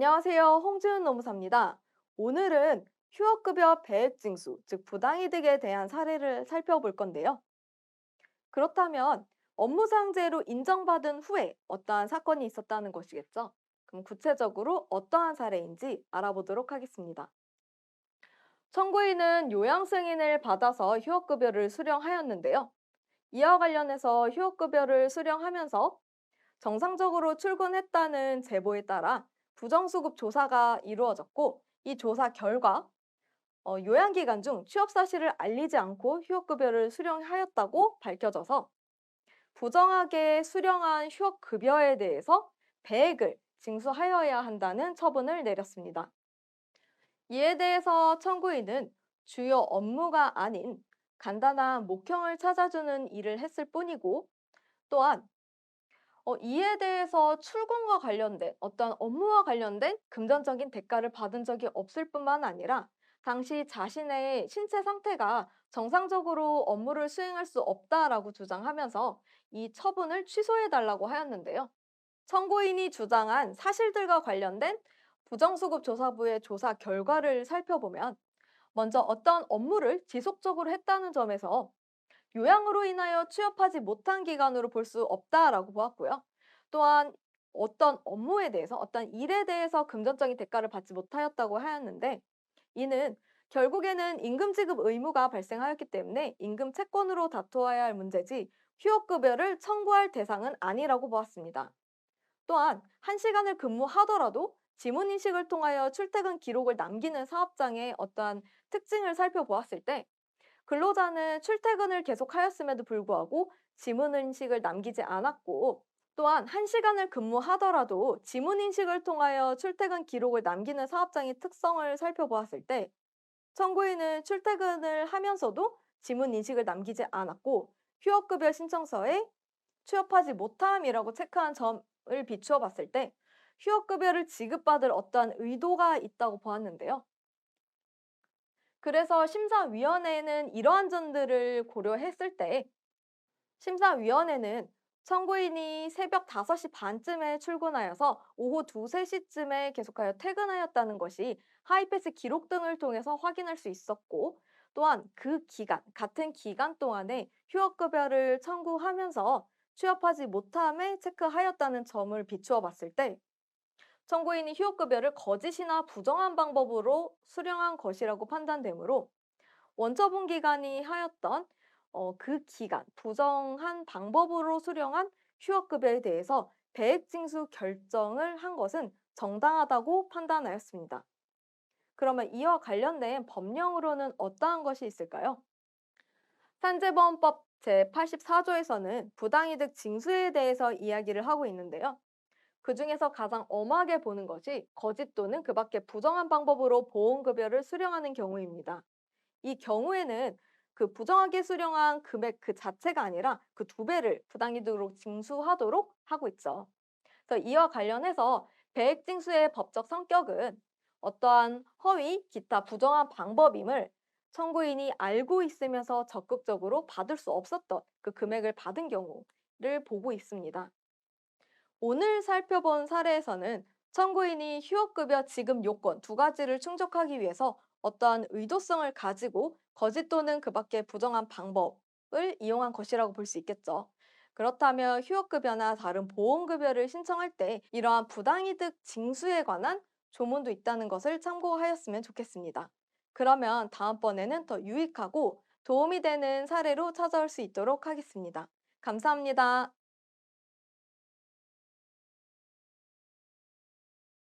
안녕하세요. 홍지은 노무사입니다. 오늘은 휴업급여 배액징수, 즉 부당이득에 대한 사례를 살펴볼 건데요. 그렇다면 업무상재해로 인정받은 후에 어떠한 사건이 있었다는 것이겠죠? 그럼 구체적으로 어떠한 사례인지 알아보도록 하겠습니다. 청구인은 요양승인을 받아서 휴업급여를 수령하였는데요. 이와 관련해서 휴업급여를 수령하면서 정상적으로 출근했다는 제보에 따라 부정수급 조사가 이루어졌고, 이 조사 결과 요양기간 중 취업 사실을 알리지 않고 휴업급여를 수령하였다고 밝혀져서 부정하게 수령한 휴업급여에 대해서 배액을 징수하여야 한다는 처분을 내렸습니다. 이에 대해서 청구인은 주요 업무가 아닌 간단한 목형을 찾아주는 일을 했을 뿐이고, 또한 이에 대해서 출근과 관련된 어떤 업무와 관련된 금전적인 대가를 받은 적이 없을 뿐만 아니라 당시 자신의 신체 상태가 정상적으로 업무를 수행할 수 없다라고 주장하면서 이 처분을 취소해달라고 하였는데요. 청구인이 주장한 사실들과 관련된 부정수급조사부의 조사 결과를 살펴보면, 먼저 어떤 업무를 지속적으로 했다는 점에서 요양으로 인하여 취업하지 못한 기간으로 볼 수 없다라고 보았고요. 또한 어떤 업무에 대해서, 어떤 일에 대해서 금전적인 대가를 받지 못하였다고 하였는데, 이는 결국에는 임금 지급 의무가 발생하였기 때문에 임금 채권으로 다투어야 할 문제지 휴업급여를 청구할 대상은 아니라고 보았습니다. 또한 1시간을 근무하더라도 지문인식을 통하여 출퇴근 기록을 남기는 사업장의 어떠한 특징을 살펴보았을 때, 근로자는 출퇴근을 계속하였음에도 불구하고 지문인식을 남기지 않았고, 또한 1시간을 근무하더라도 지문인식을 통하여 출퇴근 기록을 남기는 사업장의 특성을 살펴보았을 때, 청구인은 출퇴근을 하면서도 지문인식을 남기지 않았고 휴업급여 신청서에 취업하지 못함이라고 체크한 점을 비추어 봤을 때 휴업급여를 지급받을 어떠한 의도가 있다고 보았는데요. 그래서 심사위원회는 이러한 점들을 고려했을 때, 심사위원회는 청구인이 새벽 5시 반쯤에 출근하여서 오후 2, 3시쯤에 계속하여 퇴근하였다는 것이 하이패스 기록 등을 통해서 확인할 수 있었고, 또한 그 기간, 같은 기간 동안에 휴업급여를 청구하면서 취업하지 못함에 체크하였다는 점을 비추어 봤을 때, 청구인이 휴업급여를 거짓이나 부정한 방법으로 수령한 것이라고 판단되므로 원처분 기간이 하였던 그 기간, 부정한 방법으로 수령한 휴업급여에 대해서 배액징수 결정을 한 것은 정당하다고 판단하였습니다. 그러면 이와 관련된 법령으로는 어떠한 것이 있을까요? 산재보험법 제84조에서는 부당이득 징수에 대해서 이야기를 하고 있는데요. 그 중에서 가장 엄하게 보는 것이 거짓 또는 그 밖에 부정한 방법으로 보험급여를 수령하는 경우입니다. 이 경우에는 그 부정하게 수령한 금액 그 자체가 아니라 그 2배를 부당이득으로 징수하도록 하고 있죠. 그래서 이와 관련해서 배액징수의 법적 성격은 어떠한 허위, 기타 부정한 방법임을 청구인이 알고 있으면서 적극적으로 받을 수 없었던 그 금액을 받은 경우를 보고 있습니다. 오늘 살펴본 사례에서는 청구인이 휴업급여 지급 요건 2가지를 충족하기 위해서 어떠한 의도성을 가지고 거짓 또는 그 밖의 부정한 방법을 이용한 것이라고 볼 수 있겠죠. 그렇다면 휴업급여나 다른 보험급여를 신청할 때 이러한 부당이득 징수에 관한 조문도 있다는 것을 참고하였으면 좋겠습니다. 그러면 다음번에는 더 유익하고 도움이 되는 사례로 찾아올 수 있도록 하겠습니다. 감사합니다.